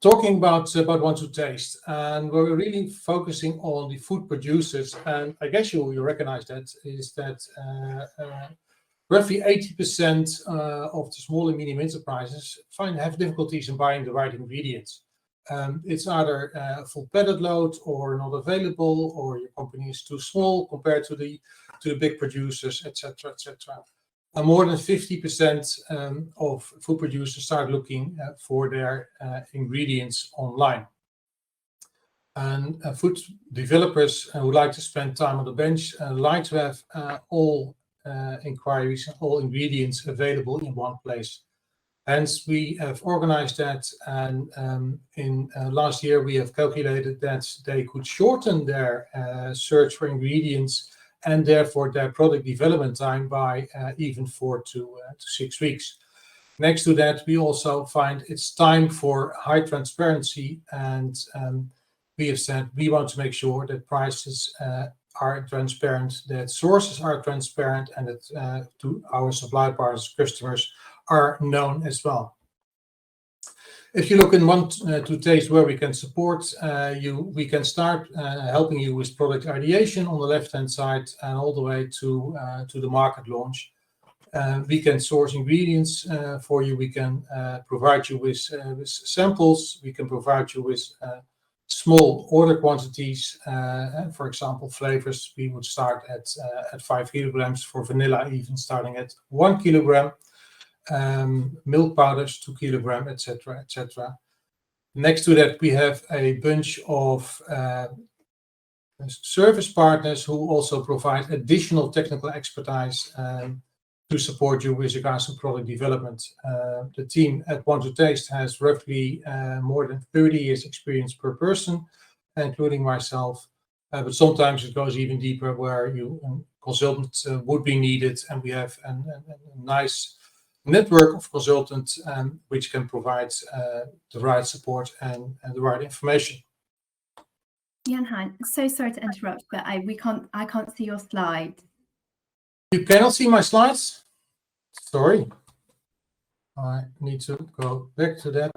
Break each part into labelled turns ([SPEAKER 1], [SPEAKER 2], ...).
[SPEAKER 1] talking about Want to Taste, and we're really focusing on the food producers. And I guess you recognize that is that roughly 80% of the small and medium enterprises have difficulties in buying the right ingredients. It's either a full pallet load or not available, or your company is too small compared to the big producers, etc., etc. And more than 50% of food producers start looking for their ingredients online. And food developers who like to spend time on the bench like to have all inquiries and all ingredients available in one place. Hence, we have organized that, and in last year we have calculated that they could shorten their search for ingredients and therefore their product development time by even 4 to 6 weeks. Next to that, we also find it's time for high transparency, and we have said we want to make sure that prices are transparent, that sources are transparent, and that to our supply partners, customers, are known as well. If you look in Want to Taste where we can support you, we can start helping you with product ideation on the left-hand side and all the way to the market launch. We can source ingredients for you. We can provide you with samples. We can provide you with small order quantities. For example, flavors, we would start at 5 kilograms, for vanilla even starting at 1 kilogram. Milk powders 2 kilogram, etc., etc. Next to that, we have a bunch of service partners who also provide additional technical expertise to support you with regards to product development. The team at Want to Taste has roughly more than 30 years experience per person, including myself. But sometimes it goes even deeper where consultants would be needed, and we have a nice network of consultants which can provide the right support and the right information.
[SPEAKER 2] Jan-Hein, so sorry to interrupt, but I can't see your slide.
[SPEAKER 1] You cannot see my slides? Sorry. I need to go back to that.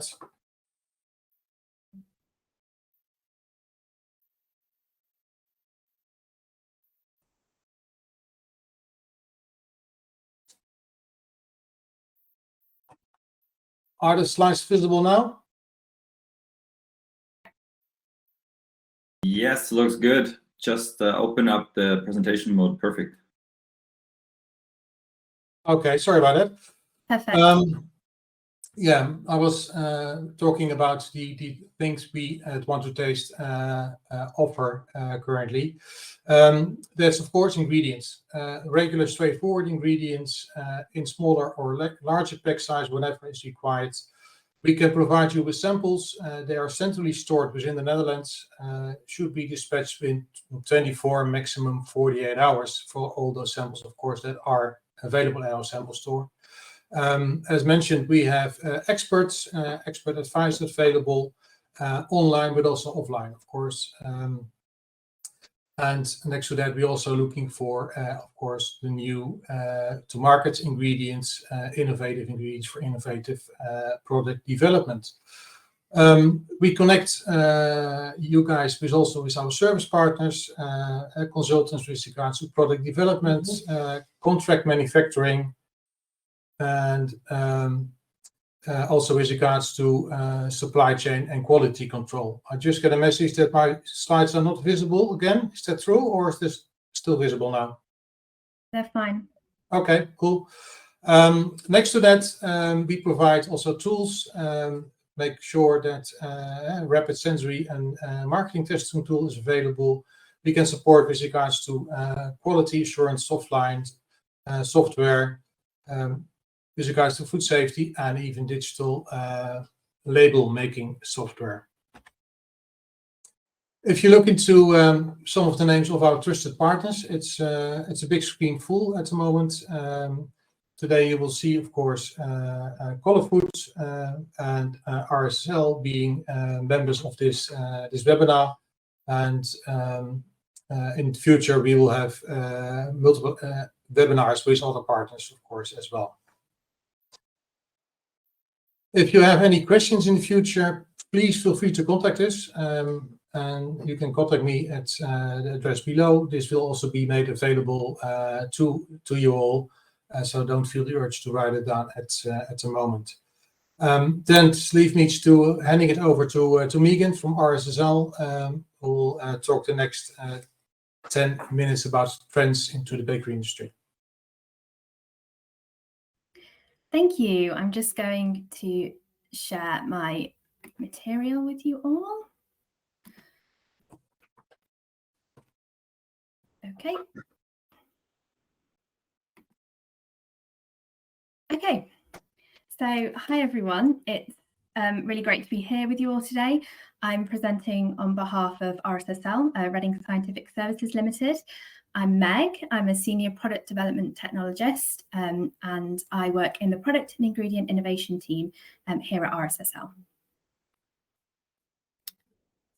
[SPEAKER 1] Are the slides visible now?
[SPEAKER 3] Yes, looks good. Just open up the presentation mode. Perfect.
[SPEAKER 1] Okay, sorry about that.
[SPEAKER 2] Perfect.
[SPEAKER 1] Yeah, I was talking about the things we at Want to Taste offer currently. That's of course ingredients, regular straightforward ingredients in smaller or larger pack size, whenever is required. We can provide you with samples. They are centrally stored within the Netherlands, should be dispatched in 24, maximum 48 hours for all those samples, of course, that are available in our sample store. As mentioned, we have expert advice available online, but also offline, of course. And next to that, we're also looking for, of course, the new to market ingredients, innovative ingredients for innovative product development. We connect you guys with our service partners, consultants with regards to product development, contract manufacturing, and also with regards to supply chain and quality control. I just got a message that my slides are not visible again. Is that true, or is this still visible now?
[SPEAKER 2] They're fine.
[SPEAKER 1] Okay, cool. Next to that, we provide also tools, make sure that rapid sensory and marketing testing tool is available. We can support with regards to quality assurance, software, with regards to food safety, and even digital label making software. If you look into some of the names of our trusted partners, it's a big screen full at the moment. Today you will see, of course, Colourfood and RSSL being members of this webinar, and in the future we will have multiple webinars with other partners, of course, as well. If you have any questions in the future, please feel free to contact us. And you can contact me at the address below. This will also be made available to you all, so don't feel the urge to write it down at the moment. Then this leaves me to handing it over to Megan from RSSL, who will talk the next 10 minutes about trends into the bakery industry.
[SPEAKER 2] Thank you. I'm just going to share my material with you all. Okay. Okay. So, hi everyone. It's really great to be here with you all today. I'm presenting on behalf of RSSL, Reading Scientific Services Ltd. I'm Meg. I'm a senior product development technologist, and I work in the product and ingredient innovation team here at RSSL.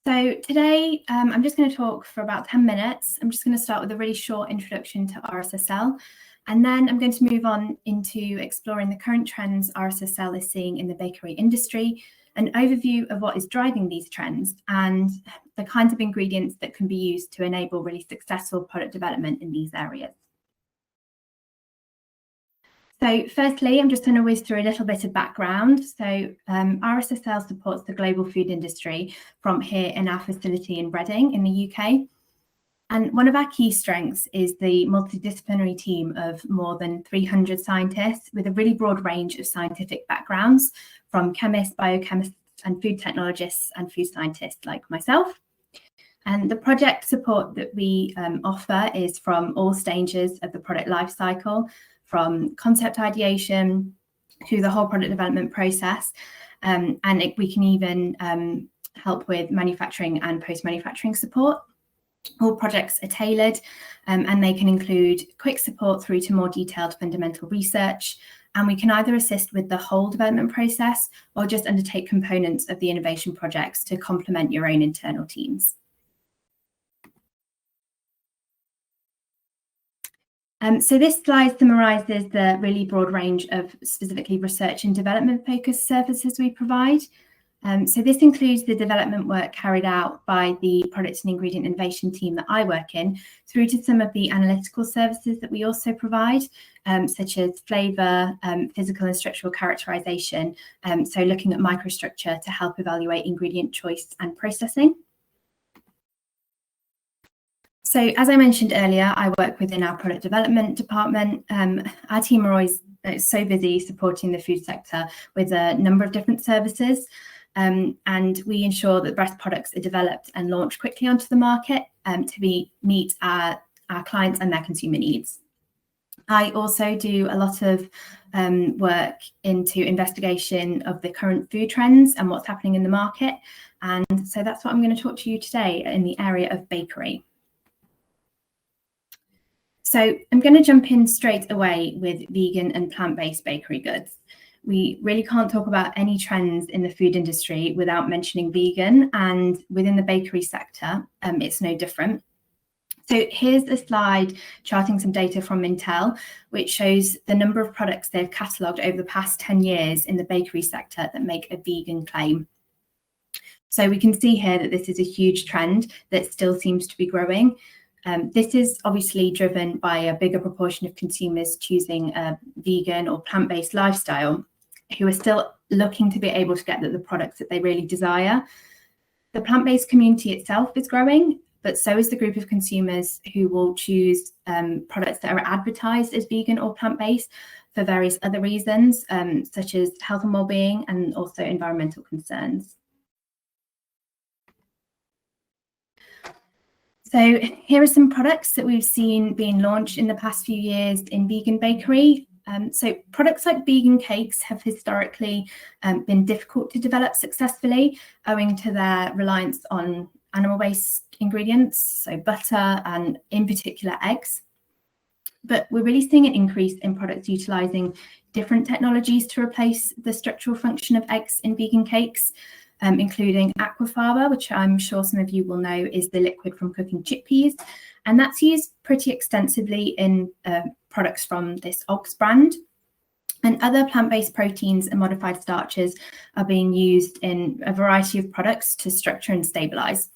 [SPEAKER 2] So today, I'm just going to talk for about 10 minutes. I'm just going to start with a really short introduction to RSSL, and then I'm going to move on into exploring the current trends RSSL is seeing in the bakery industry, an overview of what is driving these trends, and the kinds of ingredients that can be used to enable really successful product development in these areas. So firstly, I'm just going to whiz through a little bit of background. So RSSL supports the global food industry from here in our facility in Reading in the UK. And one of our key strengths is the multidisciplinary team of more than 300 scientists with a really broad range of scientific backgrounds, from chemists, biochemists, and food technologists and food scientists like myself. And the project support that we offer is from all stages of the product life cycle, from concept ideation to the whole product development process. We can even help with manufacturing and post-manufacturing support. All projects are tailored and they can include quick support through to more detailed fundamental research. And we can either assist with the whole development process or just undertake components of the innovation projects to complement your own internal teams. So this slide summarises the really broad range of specifically research and development focused services we provide. So this includes the development work carried out by the product and ingredient innovation team that I work in, through to some of the analytical services that we also provide, such as flavour, physical and structural characterisation, so looking at microstructure to help evaluate ingredient choice and processing. So as I mentioned earlier, I work within our product development department. Our team are always so busy supporting the food sector with a number of different services. And we ensure that best products are developed and launched quickly onto the market to meet our clients and their consumer needs. I also do a lot of work into investigation of the current food trends and what's happening in the market. And so that's what I'm going to talk to you today in the area of bakery. So I'm going to jump in straight away with vegan and plant-based bakery goods. We really can't talk about any trends in the food industry without mentioning vegan, and within the bakery sector, it's no different. So here's a slide charting some data from Intel, which shows the number of products they've catalogued over the past 10 years in the bakery sector that make a vegan claim. So we can see here that this is a huge trend that still seems to be growing. This is obviously driven by a bigger proportion of consumers choosing a vegan or plant-based lifestyle, who are still looking to be able to get the products that they really desire. The plant-based community itself is growing, but so is the group of consumers who will choose products that are advertised as vegan or plant-based for various other reasons, such as health and well-being and also environmental concerns. So here are some products that we've seen being launched in the past few years in vegan bakery. So products like vegan cakes have historically been difficult to develop successfully, owing to their reliance on animal-based ingredients, so butter and in particular eggs. But we're really seeing an increase in products utilising different technologies to replace the structural function of eggs in vegan cakes, including aquafaba, which I'm sure some of you will know is the liquid from cooking chickpeas. And that's used pretty extensively in products from this Ox brand. And other plant-based proteins and modified starches are being used in a variety of products to structure and stabilize.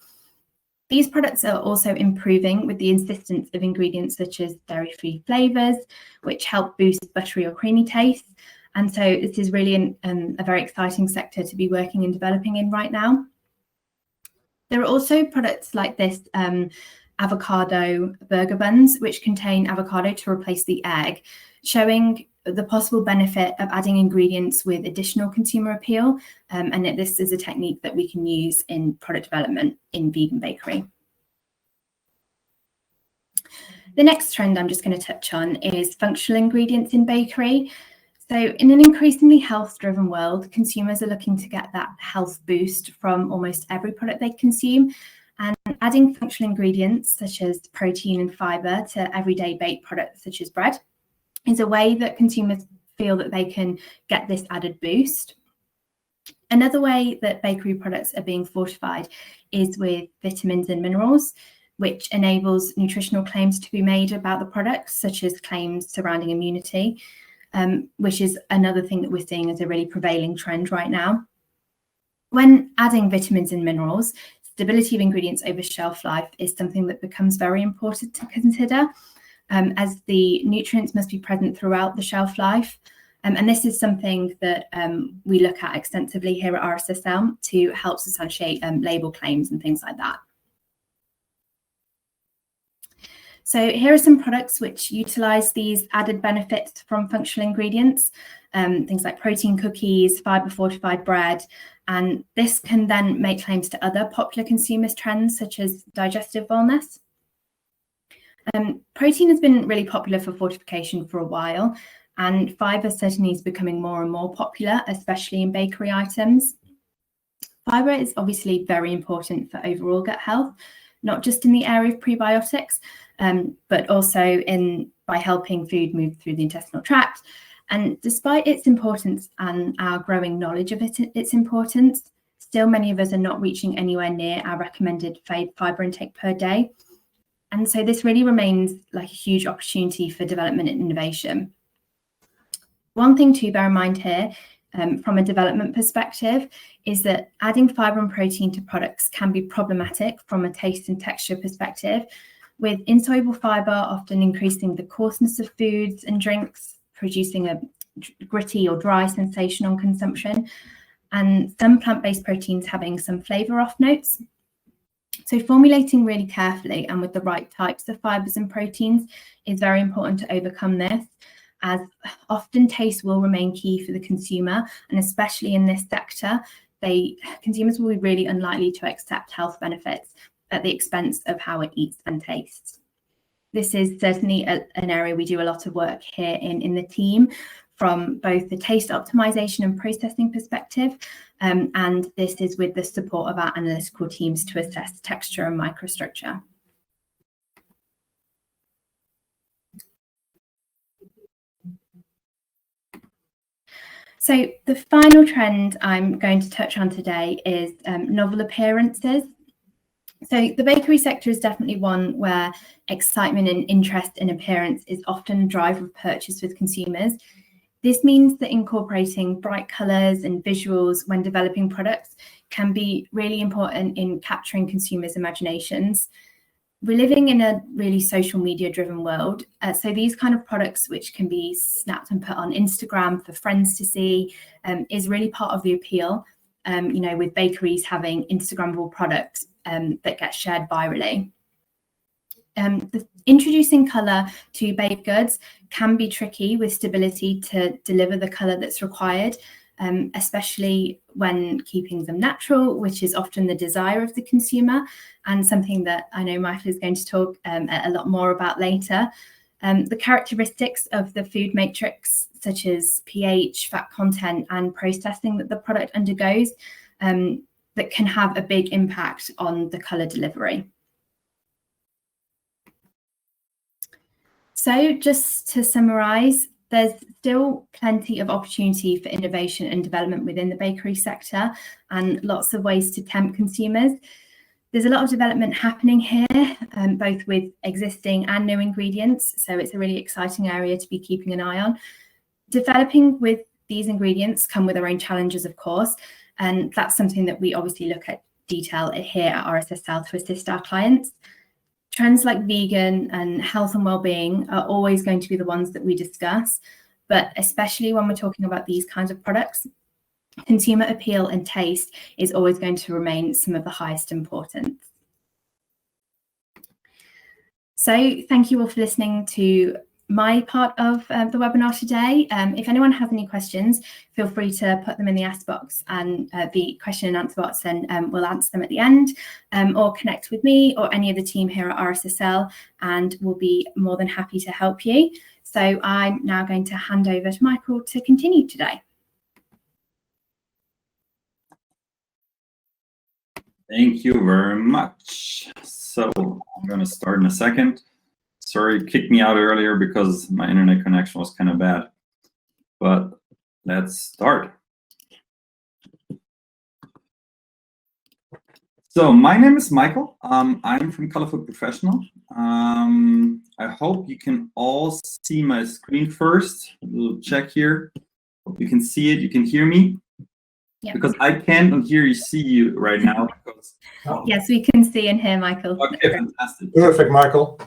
[SPEAKER 2] These products are also improving with the insistence of ingredients such as dairy-free flavors, which help boost buttery or creamy taste. And so this is really a very exciting sector to be working and developing in right now. There are also products like this avocado burger buns, which contain avocado to replace the egg, showing the possible benefit of adding ingredients with additional consumer appeal, and that this is a technique that we can use in product development in vegan bakery. The next trend I'm just going to touch on is functional ingredients in bakery. So in an increasingly health-driven world, consumers are looking to get that health boost from almost every product they consume, and adding functional ingredients such as protein and fibre to everyday baked products such as bread is a way that consumers feel that they can get this added boost. Another way that bakery products are being fortified is with vitamins and minerals, which enables nutritional claims to be made about the products, such as claims surrounding immunity, which is another thing that we're seeing as a really prevailing trend right now. When adding vitamins and minerals, stability of ingredients over shelf life is something that becomes very important to consider, as the nutrients must be present throughout the shelf life. And this is something that we look at extensively here at RSSL to help substantiate label claims and things like that. So here are some products which utilise these added benefits from functional ingredients, things like protein cookies, fibre fortified bread, and this can then make claims to other popular consumer trends such as digestive wellness. Protein has been really popular for fortification for a while, and fibre certainly is becoming more and more popular, especially in bakery items. Fibre is obviously very important for overall gut health, not just in the area of prebiotics, but also by helping food move through the intestinal tract. And despite its importance and our growing knowledge of its importance, still many of us are not reaching anywhere near our recommended fibre intake per day. And so this really remains like a huge opportunity for development and innovation. One thing to bear in mind here, from a development perspective, is that adding fibre and protein to products can be problematic from a taste and texture perspective, with insoluble fibre often increasing the coarseness of foods and drinks, producing a gritty or dry sensation on consumption, and some plant-based proteins having some flavour off notes. So formulating really carefully and with the right types of fibres and proteins is very important to overcome this, as often taste will remain key for the consumer, and especially in this sector, consumers will be really unlikely to accept health benefits at the expense of how it eats and tastes. This is certainly an area we do a lot of work here in the team, from both the taste optimization and processing perspective, and this is with the support of our analytical teams to assess texture and microstructure. So the final trend I'm going to touch on today is novel appearances. So the bakery sector is definitely one where excitement and interest in appearance is often a driver of purchase with consumers. This means that incorporating bright colours and visuals when developing products can be really important in capturing consumers' imaginations. We're living in a really social media driven world. So these kind of products, which can be snapped and put on Instagram for friends to see, is really part of the appeal, with bakeries having Instagrammable products that get shared virally. Introducing colour to baked goods can be tricky with stability to deliver the colour that's required, especially when keeping them natural, which is often the desire of the consumer, and something that I know Michael is going to talk a lot more about later. The characteristics of the food matrix, such as pH, fat content, and processing that the product undergoes, that can have a big impact on the colour delivery. So just to summarise, there's still plenty of opportunity for innovation and development within the bakery sector, and lots of ways to tempt consumers. There's a lot of development happening here, both with existing and new ingredients, so it's a really exciting area to be keeping an eye on. Developing with these ingredients come with their own challenges, of course, and that's something that we obviously look at detail here at RSSL to assist our clients. Trends like vegan and health and well-being are always going to be the ones that we discuss, but especially when we're talking about these kinds of products, consumer appeal and taste is always going to remain some of the highest importance. So thank you all for listening to my part of the webinar today. If anyone has any questions, feel free to put them in the Ask box and the question and answer box, and we'll answer them at the end, or connect with me or any of the team here at RSSL, and we'll be more than happy to help you. So I'm now going to hand over to Michael to continue today.
[SPEAKER 3] Thank you very much. So I'm going to start in a second. Sorry, it kicked me out earlier because my internet connection was kind of bad. But let's start. So my name is Michael. I'm from Colourfood Professional. I hope you can all see my screen first. A little check here. Hope you can see it. You can hear me. Yep. Because I can't hear you, see you right now. Because,
[SPEAKER 2] yes, we can see and hear Michael.
[SPEAKER 3] Okay, fantastic.
[SPEAKER 1] Perfect, Michael.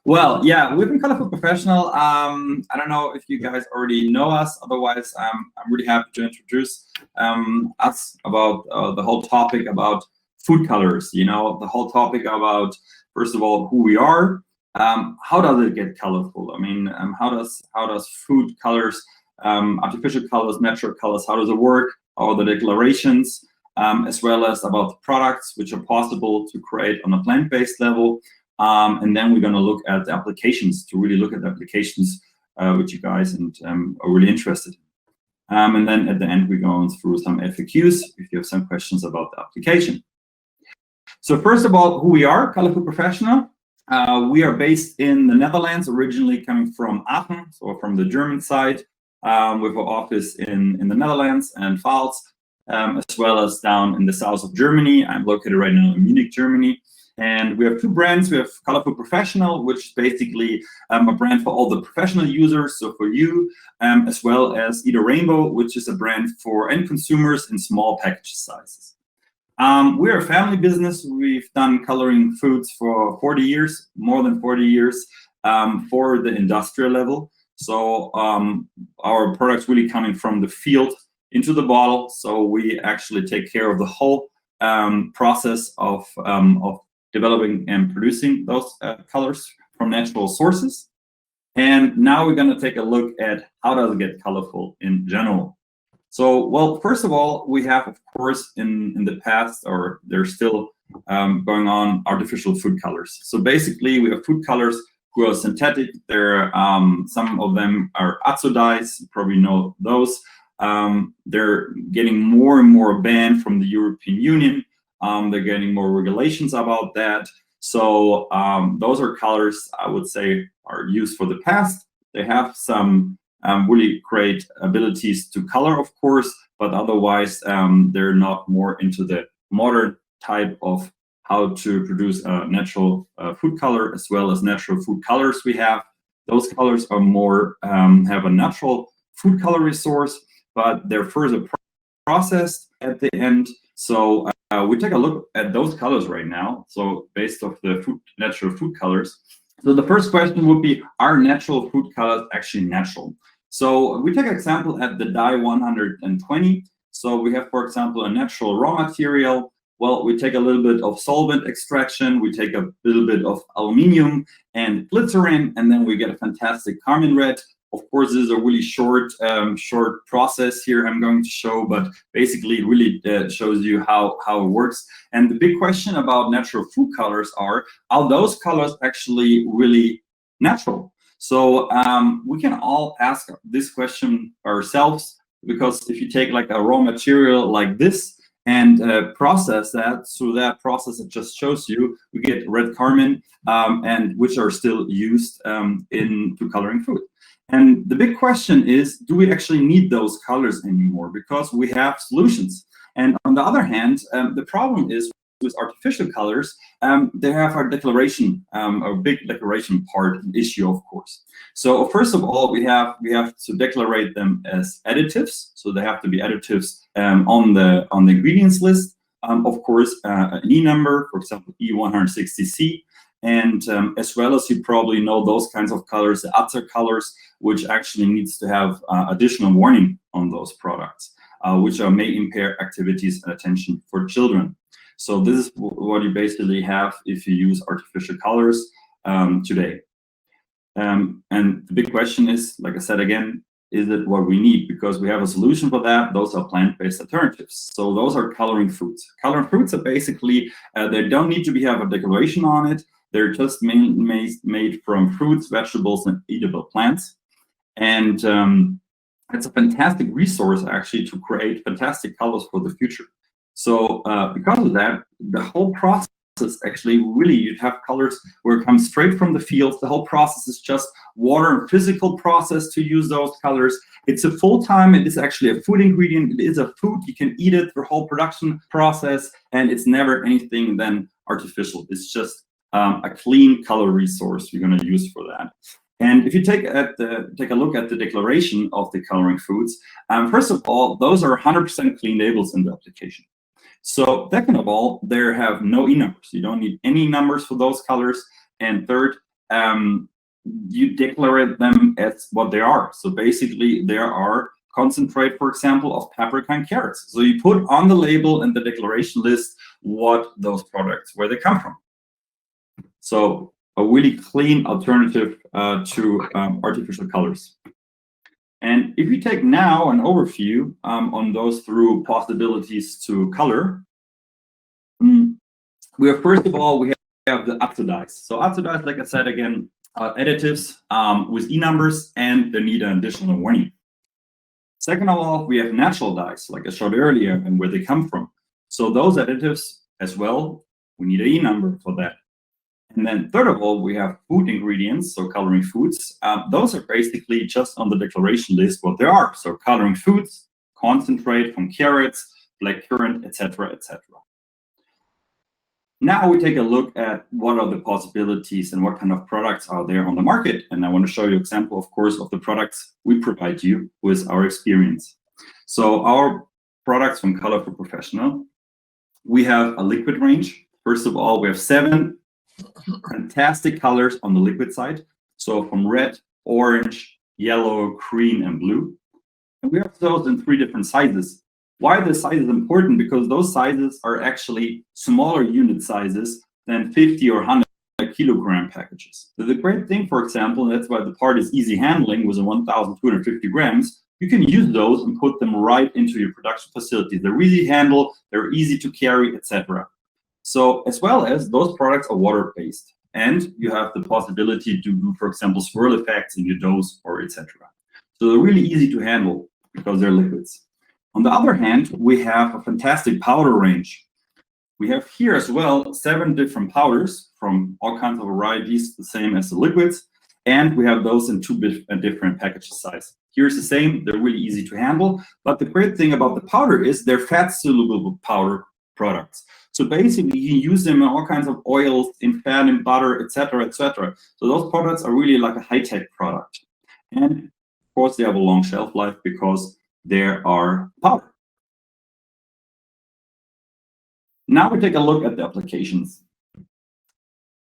[SPEAKER 3] Well, yeah, we've been Colourfood Professional. I don't know if you guys already know us. Otherwise, I'm really happy to introduce us about the whole topic about food colors. You know, the whole topic about, first of all, who we are. How does it get colorful? I mean, how does food colors, artificial colors, natural colors, how does it work? How are the declarations? As well as about the products which are possible to create on a plant-based level. And then we're going to look at the applications, to really look at the applications which you guys are really interested in. And then at the end, we're going through some FAQs if you have some questions about the application. So first of all, who we are, Colourfood Professional. We are based in the Netherlands, originally coming from Aachen, so from the German side, with our office in the Netherlands and Pfalz, as well as down in the south of Germany. I'm located right now in Munich, Germany. And we have two brands. We have Colourfood Professional, which is basically a brand for all the professional users, so for you, as well as Eat a Rainbow, which is a brand for end consumers in small package sizes. We're a family business. We've done coloring foods for 40 years, more than 40 years, for the industrial level. So our products really coming from the field into the bottle. So we actually take care of the whole process of developing and producing those colors from natural sources. And now we're going to take a look at how does it get colorful in general. So, well, first of all, we have, of course, in the past, or they're still going on, artificial food colors. So basically, we have food colors who are synthetic. They're some of them are azo dyes. You probably know those. They're getting more and more banned from the European Union. They're getting more regulations about that. So those are colors I would say are used for the past. They have some really great abilities to color, of course, but otherwise they're not more into the modern type of how to produce a natural food color, as well as natural food colors we have. Those colors are more, have a natural food color resource, but they're further processed at the end. So we take a look at those colors right now. So based off the natural food colors. So the first question would be, are natural food colors actually natural? So we take an example at the dye 120. So we have, for example, a natural raw material. Well, we take a little bit of solvent extraction. We take a little bit of aluminium and glycerin, and then we get a fantastic carmine red. Of course, this is a really short process here I'm going to show, but basically it really shows you how it works. And the big question about natural food colors are those colors actually really natural? So we can all ask this question ourselves, because if you take like a raw material like this and process that, through that process it just shows you, we get red carmine, and which are still used into coloring food. And the big question is, do we actually need those colors anymore? Because we have solutions. And on the other hand, the problem is with artificial colors, they have a declaration, a big declaration part issue, of course. So first of all, we have to declarate them as additives. So they have to be additives on the ingredients list. Of course, an E number, for example, E160C, and as well as you probably know those kinds of colors, the other colors, which actually needs to have additional warning on those products, which may impair activities and attention for children. So this is what you basically have if you use artificial colors today. And the big question is, like I said again, is it what we need? Because we have a solution for that. Those are plant-based alternatives. So those are coloring foods. Coloring foods are basically, they don't need to have a declaration on it. They're just made from fruits, vegetables, and eatable plants. And it's a fantastic resource, actually, to create fantastic colors for the future. So because of that, the whole process, actually, really, you'd have colors where it comes straight from the fields. The whole process is just water and physical process to use those colors. It's a full-time, it is actually a food ingredient. It is a food, you can eat it, the whole production process, and it's never anything than artificial. It's just a clean color resource you're going to use for that. And if you take a look at the declaration of the coloring foods, first of all, those are 100% clean labels in the application. So second of all, they have no E numbers. You don't need any numbers for those colors. And third, you declare them as what they are. So basically, there are concentrate, for example, of paprika and carrots. So you put on the label and the declaration list what those products, where they come from. So a really clean alternative to artificial colors. And if we take now an overview on those through possibilities to color, we have, first of all, we have the oxidized. So oxidized, like I said again, additives with E numbers, and they need an additional warning. Second of all, we have natural dyes, like I showed earlier, and where they come from. So those additives as well, we need an E number for that. And then third of all, we have food ingredients, so coloring foods. Those are basically just on the declaration list what they are. So coloring foods, concentrate from carrots, blackcurrant, etc., etc. Now we take a look at what are the possibilities and what kind of products are there on the market. And I want to show you an example, of course, of the products we provide you with our experience. So our products from Colourfood Professional, we have a liquid range. First of all, we have 7 fantastic colors on the liquid side. So from red, orange, yellow, green, and blue. And we have those in 3 different sizes. Why the size is important? Because those sizes are actually smaller unit sizes than 50 or 100 kilogram packages. So the great thing, for example, and that's why the part is easy handling with a 1,250 grams, you can use those and put them right into your production facility. They're easy to handle, they're easy to carry, etc. So as well as those products are water-based, and you have the possibility to do, for example, swirl effects in your doughs or etc. So they're really easy to handle because they're liquids. On the other hand, we have a fantastic powder range. We have here as well 7 different powders from all kinds of varieties, the same as the liquids, and we have those in 2 different package size. Here's the same, they're really easy to handle, but the great thing about the powder is they're fat-soluble powder products. So basically, you can use them in all kinds of oils, in fat, in butter, etc., etc. So those products are really like a high-tech product. And of course, they have a long shelf life because there are powder. Now we take a look at the applications.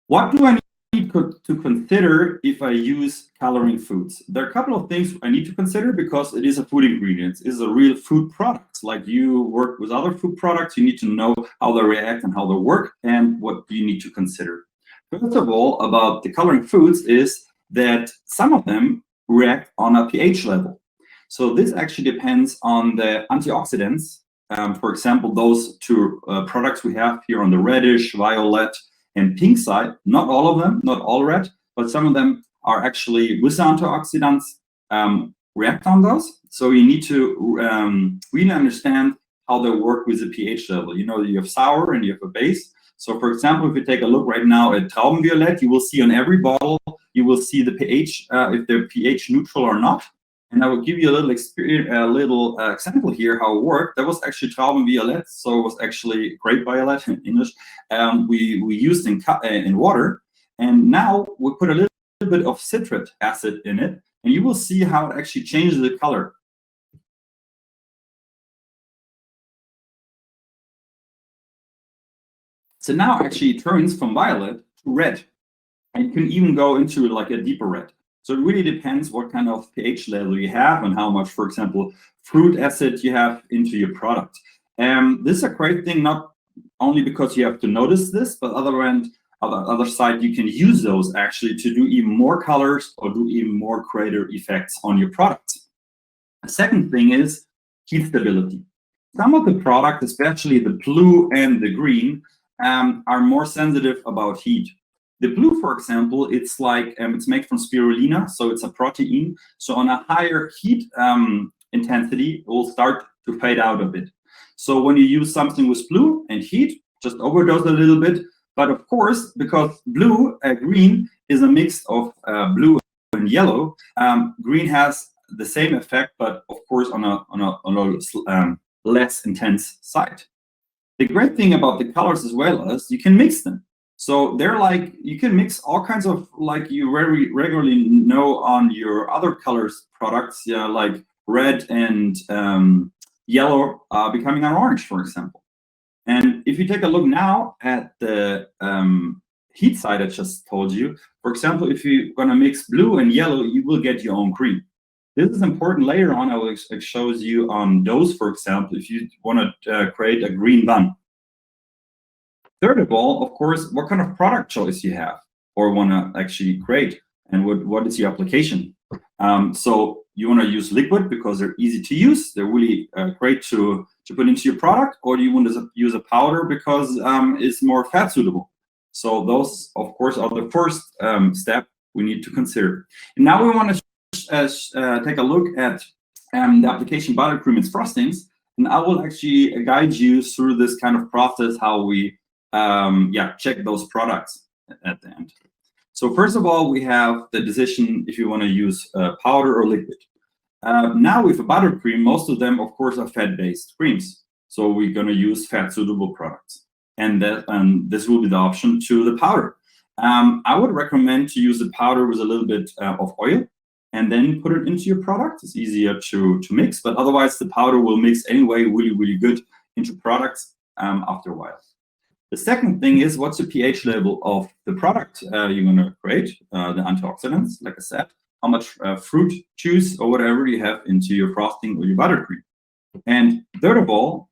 [SPEAKER 3] What do I need to consider if I use coloring foods? There are a couple of things I need to consider because it is a food ingredient. It is a real food product. Like you work with other food products, you need to know how they react and how they work and what you need to consider. First of all, about the coloring foods is that some of them react on a pH level. So this actually depends on the antioxidants. For example, those 2 products we have here on the reddish, violet, and pink side, not all of them, not all red, but some of them are actually with antioxidants react on those. So you need to really understand how they work with the pH level. You know, you have sour and you have a base. So for example, if you take a look right now at Traubenviolet, you will see on every bottle, you will see the pH, if they're pH neutral or not. And I will give you a little example here how it worked. That was actually Traubenviolett, so it was actually grape violet in English. We used in water, and now we put a little bit of citric acid in it, and you will see how it actually changes the color. So now actually it turns from violet to red, and you can even go into like a deeper red. So it really depends what kind of pH level you have and how much, for example, fruit acid you have into your product. This is a great thing, not only because you have to notice this, but other side, you can use those actually to do even more colors or do even more greater effects on your product. The second thing is heat stability. Some of the products, especially the blue and the green, are more sensitive about heat. The blue, for example, it's like it's made from spirulina, so it's a protein. So on a higher heat intensity, it will start to fade out a bit. So when you use something with blue and heat, just overdose a little bit. But of course, because green is a mix of blue and yellow, green has the same effect, but of course on a less intense side. The great thing about the colors as well is you can mix them. So they're like, you can mix all kinds of, like you very regularly know on your other colors products, like red and yellow becoming an orange, for example. And if you take a look now at the heat side I just told you, for example, if you're going to mix blue and yellow, you will get your own green. This is important later on. I will show you on those, for example, if you want to create a green bun. Third of all, of course, what kind of product choice you have or want to actually create, and what is your application. So you want to use liquid because they're easy to use. They're really great to put into your product, or do you want to use a powder because it's more fat suitable? So those, of course, are the first step we need to consider. And now we want to take a look at the application buttercream and frostings, and I will actually guide you through this kind of process, how we check those products at the end. So first of all, we have the decision if you want to use powder or liquid. Now with a buttercream, most of them, of course, are fat-based creams. So we're going to use fat-suitable products. And this will be the option to the powder. I would recommend to use the powder with a little bit of oil and then put it into your product. It's easier to mix, but otherwise the powder will mix anyway really, really good into products after a while. The second thing is, what's the pH level of the product you're going to create, the antioxidants, like I said, how much fruit juice or whatever you have into your frosting or your buttercream. And third of all,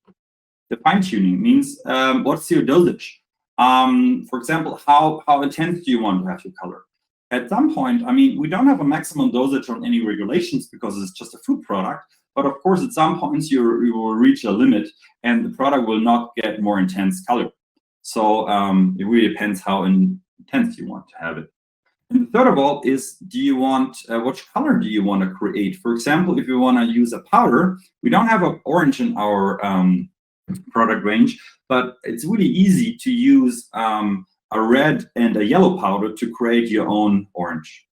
[SPEAKER 3] the fine-tuning means what's your dosage? For example, how intense do you want to have your color? At some point, I mean, we don't have a maximum dosage on any regulations because it's just a food product. But of course, at some points, you will reach a limit and the product will not get more intense color. So it really depends how intense you want to have it. And third of all is, do you want, which color do you want to create? For example, if you want to use a powder, we don't have an orange in our product range, but it's really easy to use a red and a yellow powder to create your own orange.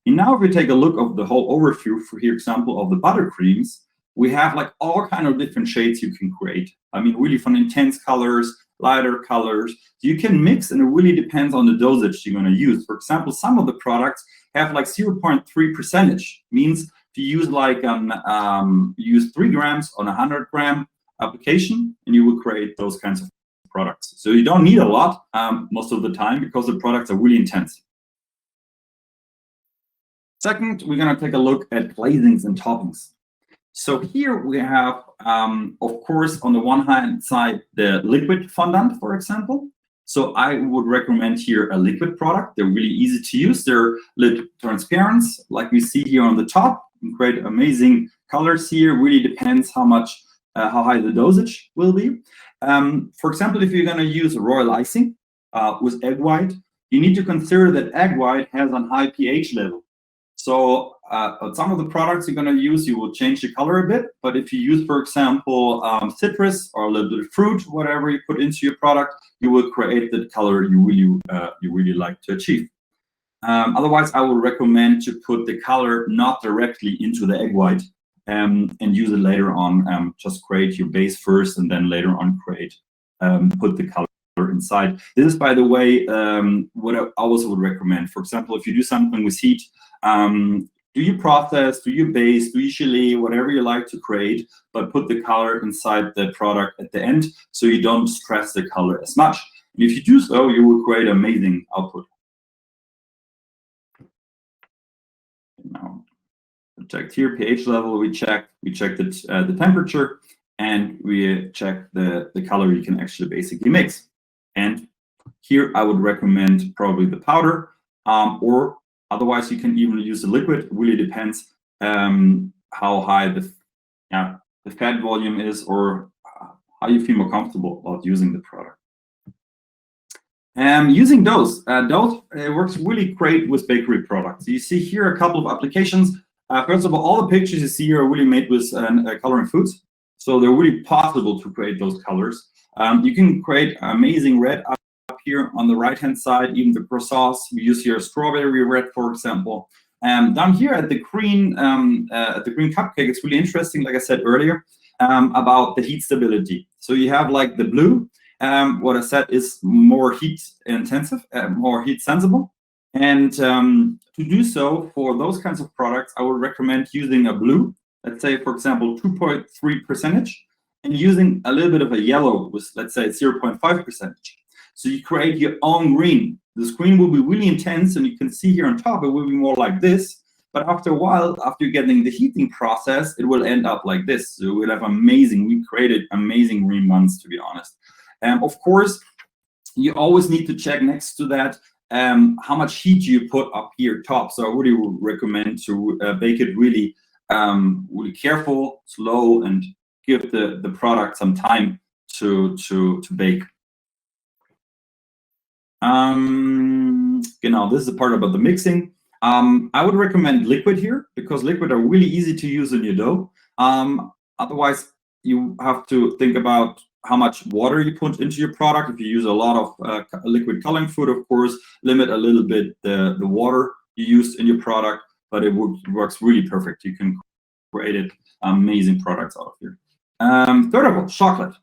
[SPEAKER 3] And now if we take a look of the whole overview, for example, of the buttercreams, we have like all kind of different shades you can create. I mean, really from intense colors, lighter colors. You can mix, and it really depends on the dosage you're going to use. For example, some of the products have like 0.3%. Means if you use like use 3 grams on a 100 gram application, and you will create those kinds of products. So you don't need a lot most of the time because the products are really intense. Second, we're going to take a look at glazings and toppings. So here we have, of course, on the one hand side, the liquid fondant, for example. So I would recommend here a liquid product. They're really easy to use. They're a little transparent, like we see here on the top. You can create amazing colors here. Really depends how high the dosage will be. For example, if you're going to use royal icing with egg white, you need to consider that egg white has a high pH level. So some of the products you're going to use, you will change the color a bit. But if you use, for example, citrus or a little bit of fruit, whatever you put into your product, you will create the color you really like to achieve. Otherwise, I would recommend to put the color not directly into the egg white and use it later on. Just create your base first and then later on put the color inside. This is, by the way, what I also would recommend. For example, if you do something with heat, do your process, do your base, do your gelée, whatever you like to create, but put the color inside the product at the end so you don't stress the color as much. And if you do so, you will create amazing output. Now, checked here, pH level, we checked the temperature, and we checked the color you can actually basically mix. And here I would recommend probably the powder, or otherwise you can even use the liquid. It really depends how high the fat volume is, or how you feel more comfortable about using the product. Using doughs. Dough works really great with bakery products. You see here a couple of applications. First of all the pictures you see here are really made with coloring foods. So they're really possible to create those colors. You can create amazing red up here on the right-hand side, even the croissants. We use here strawberry red, for example. Down here at the green cupcake, it's really interesting, like I said earlier, about the heat stability. So you have like the blue, what I said is more heat intensive, more heat sensible. And to do so for those kinds of products, I would recommend using a blue, let's say, for example, 2.3%, and using a little bit of a yellow with, let's say, 0.5%. So you create your own green. This green will be really intense, and you can see here on top, it will be more like this. But after a while, after getting the heating process, it will end up like this. So we'll have we created amazing green ones, to be honest. Of course, you always need to check next to that how much heat you put up here top. So I really would recommend to bake it really, really careful, slow, and give the product some time to bake. This is the part about the mixing. I would recommend liquid here because liquid are really easy to use in your dough. Otherwise, you have to think about how much water you put into your product. If you use a lot of liquid coloring food, of course, limit a little bit the water you use in your product, but it works really perfect. You can create amazing products out of here. Third of all, chocolate.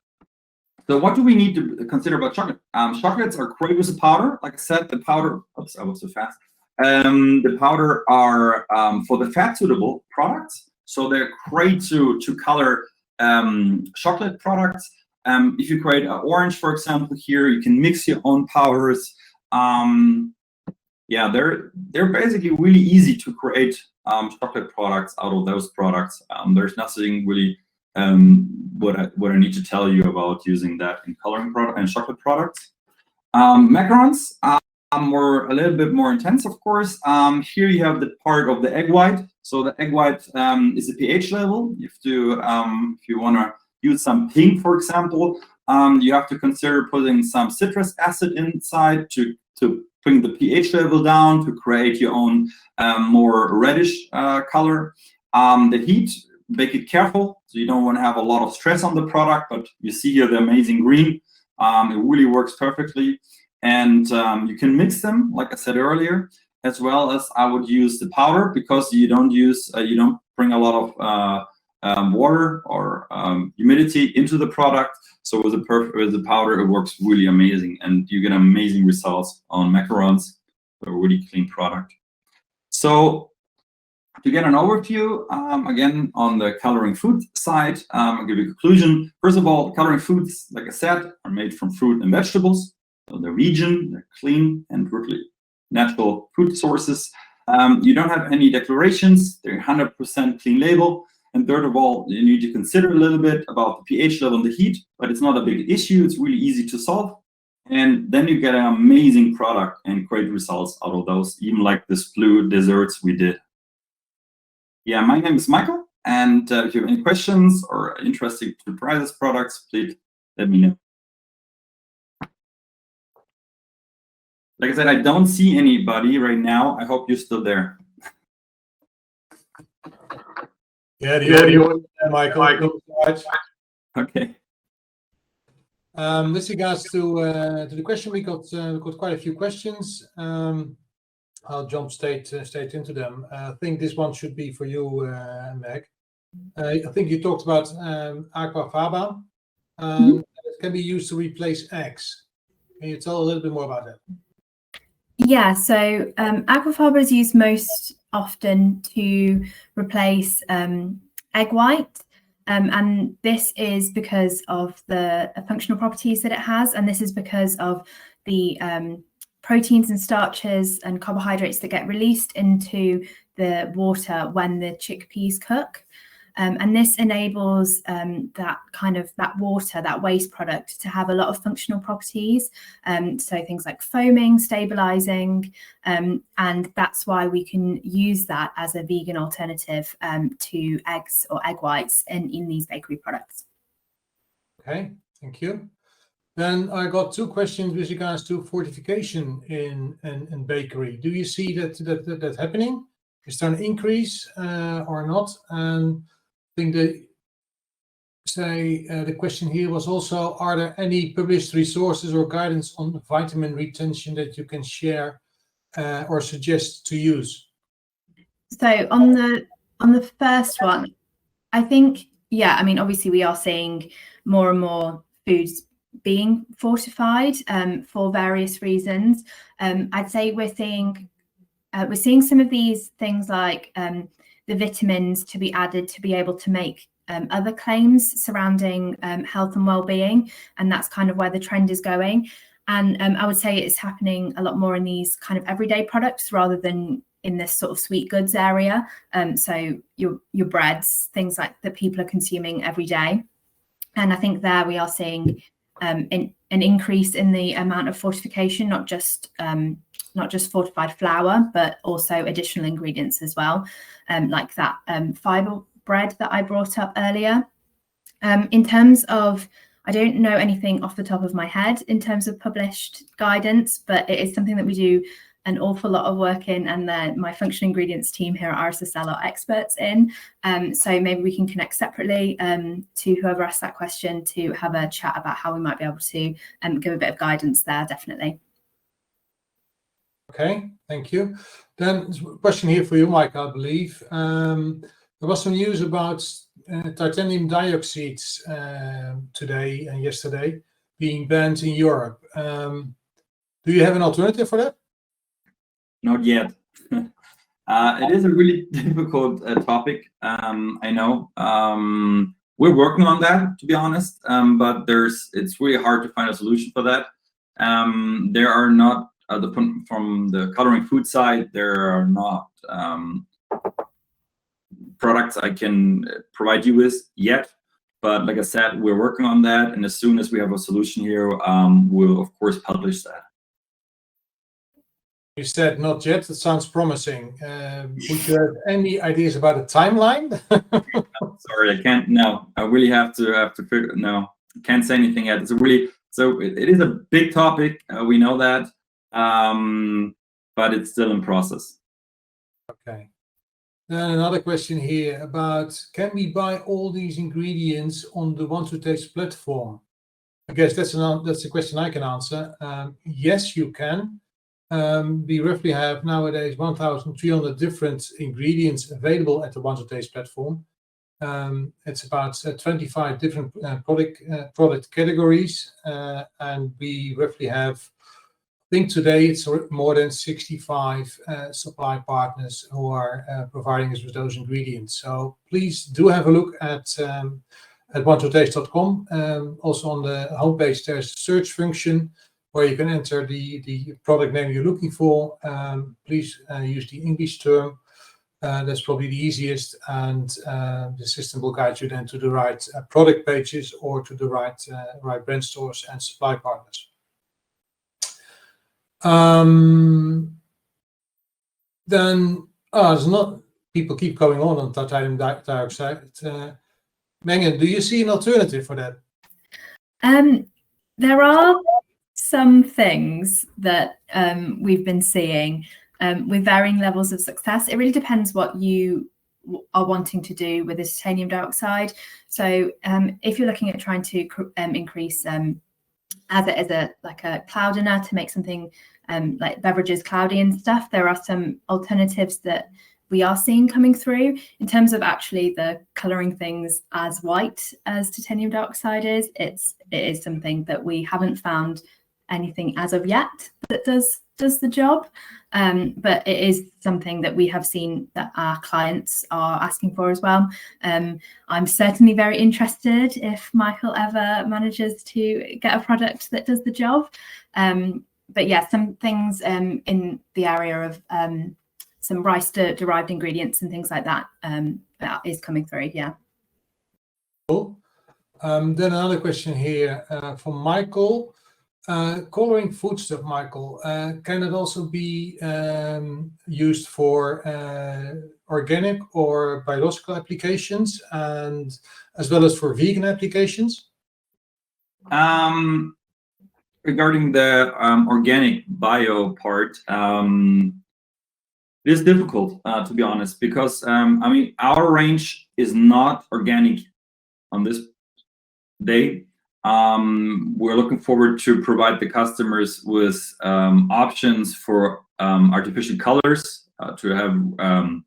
[SPEAKER 3] So what do we need to consider about chocolate? Chocolates are great with the powder. Like I said, the powder, oops, I was so fast. The powder are for the fat suitable products. So they're great to color chocolate products. If you create an orange, for example, here, you can mix your own powders. Yeah, they're basically really easy to create chocolate products out of those products. There's nothing really what I need to tell you about using that in coloring product and chocolate products. Macarons were a little bit more intense, of course. Here you have the part of the egg white. So the egg white is the pH level. You have to, if you want to use some pink, for example, you have to consider putting some citrus acid inside to bring the pH level down to create your own more reddish color. The heat, make it careful, so you don't want to have a lot of stress on the product, but you see here the amazing green. It really works perfectly. And you can mix them, like I said earlier, as well as I would use the powder because you don't bring a lot of water or humidity into the product. So with the powder, it works really amazing, and you get amazing results on macarons. A really clean product. So to get an overview, again, on the coloring food side, I'll give you a conclusion. First of all, coloring foods, like I said, are made from fruit and vegetables. So they're vegan, they're clean, and really natural food sources. You don't have any declarations. They're 100% clean label. And third of all, you need to consider a little bit about the pH level and the heat, but it's not a big issue. It's really easy to solve. And then you get an amazing product and great results out of those, even like this blue desserts we did. Yeah, my name is Michael, and if you have any questions or are interested to try these products, please let me know. Like I said, I don't see anybody right now. I hope you're still there.
[SPEAKER 1] Yeah, Michael.
[SPEAKER 3] Okay.
[SPEAKER 1] With regards to the question, we got quite a few questions. I'll jump straight into them. I think this one should be for you, Meg. I think you talked about aquafaba, and it can be used to replace eggs. Can you tell a little bit more about that?
[SPEAKER 2] Yeah, so aquafaba is used most often to replace egg white, and this is because of the functional properties that it has, and this is because of the proteins and starches and carbohydrates that get released into the water when the chickpeas cook. And this enables that water, that waste product, to have a lot of functional properties. So things like foaming, stabilizing, and that's why we can use that as a vegan alternative to eggs or egg whites in these bakery products. Okay,
[SPEAKER 1] thank you. Then I got two questions with regards to fortification in bakery. Do you see that happening? Is there an increase or not? And I think the question here was also, are there any published resources or guidance on vitamin retention that you can share or suggest to use?
[SPEAKER 2] So on the first one, I think, yeah, I mean, obviously we are seeing more and more foods being fortified for various reasons. I'd say we're seeing some of these things like the vitamins to be added to be able to make other claims surrounding health and well-being, and that's kind of where the trend is going. And I would say it's happening a lot more in these kind of everyday products rather than in this sort of sweet goods area. So your breads, things like that people are consuming every day. And I think there we are seeing an increase in the amount of fortification, not just fortified flour, but also additional ingredients as well, like that fiber bread that I brought up earlier. In terms of, I don't know anything off the top of my head in terms of published guidance, but it is something that we do an awful lot of work in, and my functional ingredients team here at RSSL are experts in. So maybe we can connect separately to whoever asked that question to have a chat about how we might be able to give a bit of guidance there, definitely.
[SPEAKER 1] Okay, thank you. Then a question here for you, Mike, I believe. There was some news about titanium dioxide today and yesterday being banned in Europe. Do you have an alternative for that?
[SPEAKER 3] Not yet. It is a really difficult topic. I know. We're working on that, to be honest, but it's really hard to find a solution for that. There are not, from the coloring food side, there are not products I can provide you with yet. But like I said, we're working on that, and as soon as we have a solution here, we'll of course publish that.
[SPEAKER 1] You said not yet. It sounds promising. Would you have any ideas about a timeline?
[SPEAKER 3] Sorry, I can't. No, I really have to figure. No, I can't say anything yet. It is a big topic. We know that, but it's still in process.
[SPEAKER 1] Okay. Then another question here about, can we buy all these ingredients on the Want to Taste platform? I guess that's a question I can answer. Yes, you can. We roughly have nowadays 1,300 different ingredients available at the Want to Taste platform. It's about 25 different product categories, and we roughly have, I think today it's more than 65 supply partners who are providing us with those ingredients. So please do have a look at wantotaste.com. Also on the homepage there's a search function where you can enter the product name you're looking for. Please use the English term. That's probably the easiest, and the system will guide you then to the right product pages or to the right brand stores and supply partners. Then there's not, people keep going on titanium dioxide. Megan, do you see an alternative for that?
[SPEAKER 2] There are some things that we've been seeing with varying levels of success. It really depends what you are wanting to do with the titanium dioxide. So if you're looking at trying to increase as it is like a cloudiner to make something like beverages cloudy and stuff. There are some alternatives that we are seeing coming through in terms of actually the colouring things as white as titanium dioxide is. It is something that we haven't found anything as of yet that does the job, but it is something that we have seen that our clients are asking for as well. I'm certainly very interested if Michael ever manages to get a product that does the job. But yeah, some things in the area of some rice derived ingredients and things like that that is coming through. Yeah.
[SPEAKER 1] Cool. Then another question here from Michael. Coloring foodstuff, Michael, can it also be used for organic or biological applications, and as well as for vegan applications?
[SPEAKER 3] Regarding the organic bio part, it is difficult to be honest, because I mean, our range is not organic on this day. We're looking forward to provide the customers with options for artificial colors, to have a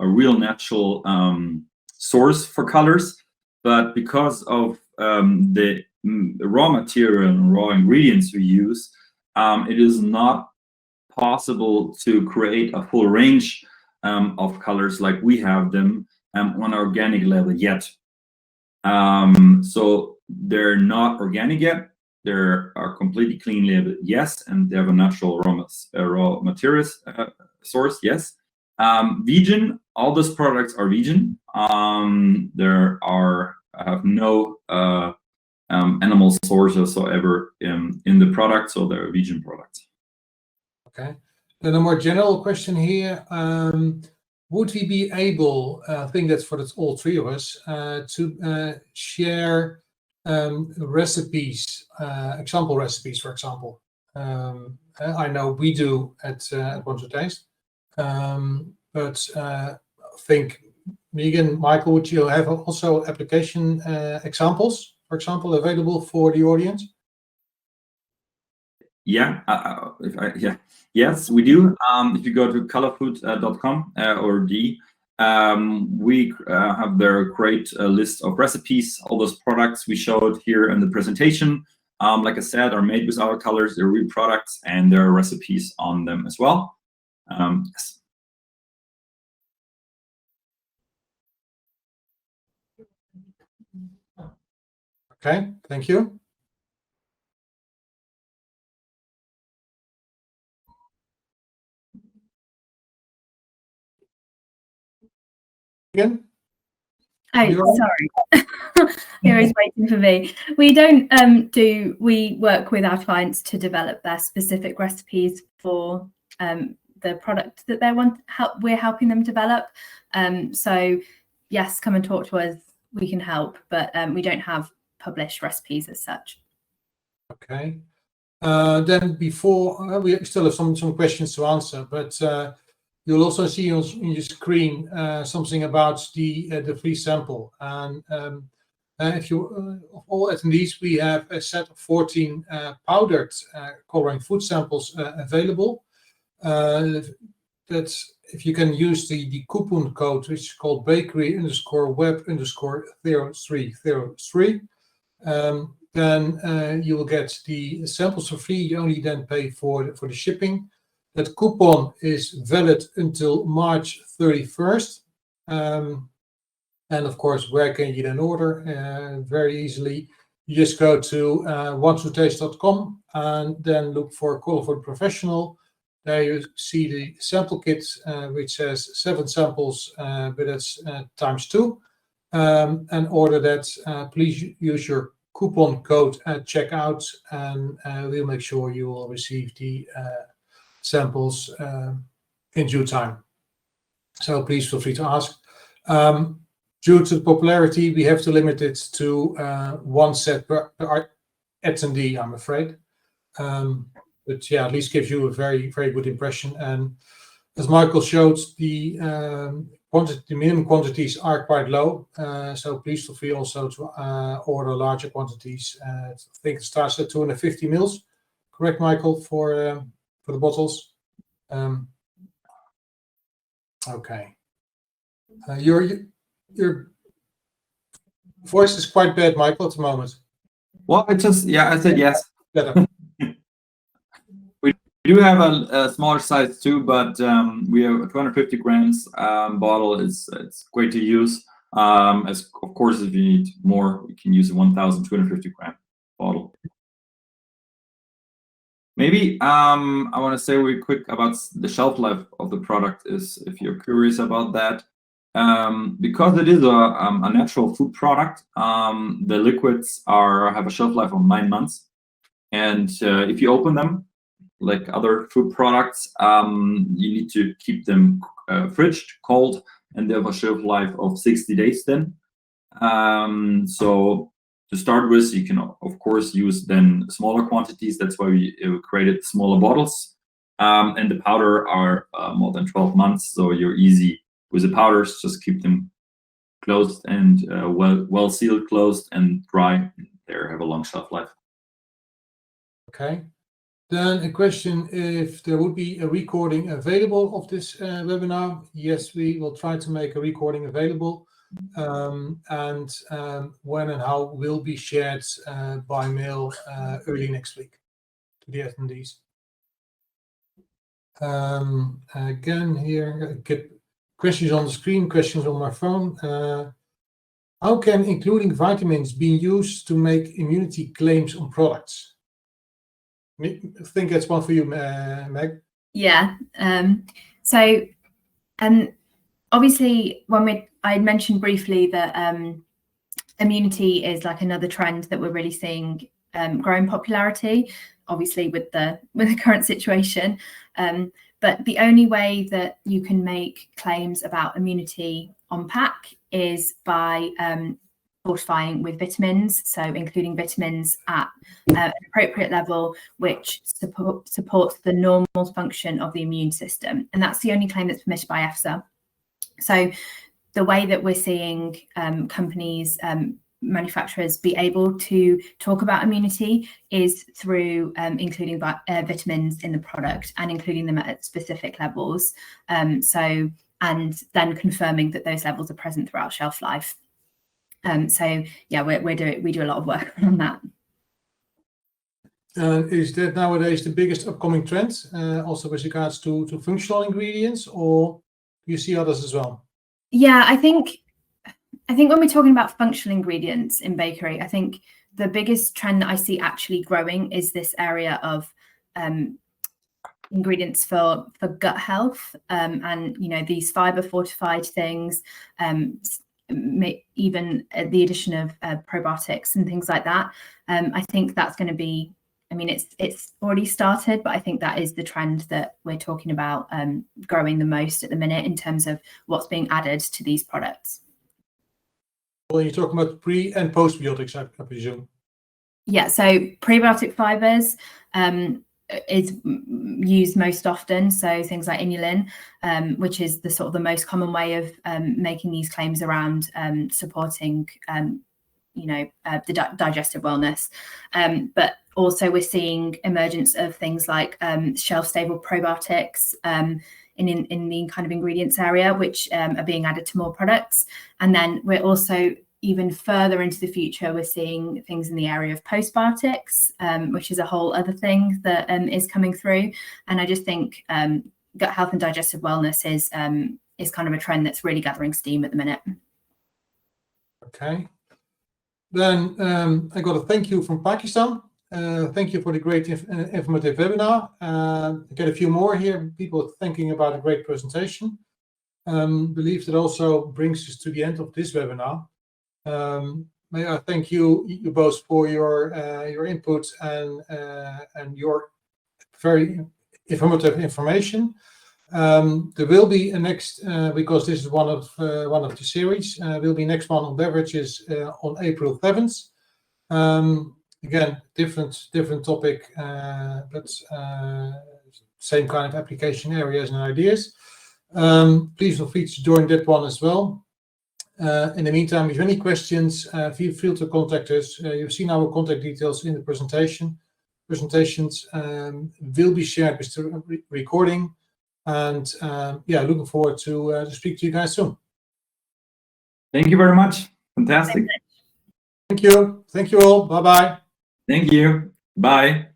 [SPEAKER 3] real natural source for colors. But because of the raw material and raw ingredients we use, it is not possible to create a full range of colors like we have them on organic level yet. So they're not organic yet. They are completely clean label, yes, and they have a natural raw materials source, yes. Vegan, all those products are vegan. There have no animal source whatsoever in the product, so they're vegan products.
[SPEAKER 1] Okay. Then a more general question here. Would we be able, I think that's for all three of us, to share recipes, example recipes, for example? I know we do at Want to Taste, but I think Megan, Michael, would you have also application examples, for example, available for the audience?
[SPEAKER 3] Yeah, yes, we do. If you go to colourfood.com we have their great list of recipes. All those products we showed here in the presentation, like I said, are made with our colors. They're real products, and there are recipes on them as well. Yes.
[SPEAKER 1] Okay, thank you. Again?
[SPEAKER 2] Oh, sorry. You're always waiting for me. We don't we work with our clients to develop their specific recipes for the product that we're helping them develop. So yes, come and talk to us. We can help, but we don't have published recipes as such.
[SPEAKER 1] Okay. Then before we still have some questions to answer, but you'll also see on your screen something about the free sample. And if you all attendees, we have a set of 14 powdered coloring food samples available. That's if you can use the coupon code, which is called bakery_web_0303, then you will get the samples for free. You only then pay for the shipping. That coupon is valid until March 31st. And of course, where can you then order? Very easily. You just go to wanttotaste.com and then look for Colourfood Professional. There you see the sample kit, which says 7 samples, but that's ×2. And order that. Please use your coupon code at checkout, and we'll make sure you will receive the samples in due time. So please feel free to ask. Due to the popularity, we have to limit it to 1 set per attendee, I'm afraid. But yeah, at least gives you a very, very good impression. And as Michael showed, the the minimum quantities are quite low, so please feel free also to order larger quantities. I think it starts at 250 mils. Correct, Michael, for the bottles? Okay. Your voice is quite bad, Michael, at the moment.
[SPEAKER 3] Well, I said yes.
[SPEAKER 1] Better.
[SPEAKER 3] We do have a smaller size too, but we have a 250 grams bottle. It's great to use. As of course, if you need more, you can use a 1,250 gram bottle. Maybe I want to say really quick about the shelf life of the product, is if you're curious about that. Because it is a natural food product, the liquids have a shelf life of 9 months. And if you open them, like other food products, you need to keep them fridged, cold, and they have a shelf life of 60 days then. So to start with, you can, of course, use then smaller quantities. That's why we created smaller bottles. And the powder are more than 12 months, so you're easy with the powders. Just keep them closed and well sealed, closed, and dry. They have a long shelf life.
[SPEAKER 1] Okay. Then a question, if there would be a recording available of this webinar. Yes, we will try to make a recording available. And when and how will be shared by mail early next week to the attendees. Again, here, get questions on the screen, questions on my phone. How can including vitamins be used to make immunity claims on products? I think that's one for you, Meg.
[SPEAKER 2] Yeah. Obviously, I mentioned briefly that immunity is like another trend that we're really seeing growing popularity, obviously with the current situation. But the only way that you can make claims about immunity on pack is by fortifying with vitamins, so including vitamins at an appropriate level, which supports the normal function of the immune system. And that's the only claim that's permitted by EFSA. So the way that we're seeing companies, manufacturers be able to talk about immunity is through including vitamins in the product and including them at specific levels. And then confirming that those levels are present throughout shelf life. So yeah, we do a lot of work on that.
[SPEAKER 1] Is that nowadays the biggest upcoming trend, also with regards to functional ingredients, or do you see others as well?
[SPEAKER 2] Yeah, I think when we're talking about functional ingredients in bakery, I think the biggest trend that I see actually growing is this area of ingredients for gut health, and these fiber fortified things, even the addition of probiotics and things like that. I think that's going to be, it's already started, but I think that is the trend that we're talking about growing the most at the minute in terms of what's being added to these products.
[SPEAKER 1] Well, you're talking about pre and postbiotics, I presume.
[SPEAKER 2] Yeah, so prebiotic fibers is used most often. So things like inulin, which is the sort of the most common way of making these claims around supporting, the digestive wellness. But also we're seeing emergence of things like shelf-stable probiotics in the kind of ingredients area, which are being added to more products. And then we're also even further into the future, we're seeing things in the area of postbiotics, which is a whole other thing that is coming through. And I just think gut health and digestive wellness is kind of a trend that's really gathering steam at the minute.
[SPEAKER 1] Okay. Then I got a thank you from Pakistan. Thank you for the great informative webinar. I get a few more here, people thinking about a great presentation. Believe that also brings us to the end of this webinar. May I thank you both for your input and your very informative information. There will be a next, because this is one of the series, will be next one on beverages on April 7th. Again, different topic, but same kind of application areas and ideas. Please feel free to join that one as well. In the meantime, if you have any questions, feel free to contact us. You've seen our contact details in the presentation. Presentations will be shared with the recording, and yeah, looking forward to speak to you guys soon.
[SPEAKER 3] Thank you very much. Fantastic.
[SPEAKER 1] Thank you. Thank you all. Bye bye.
[SPEAKER 3] Thank you. Bye.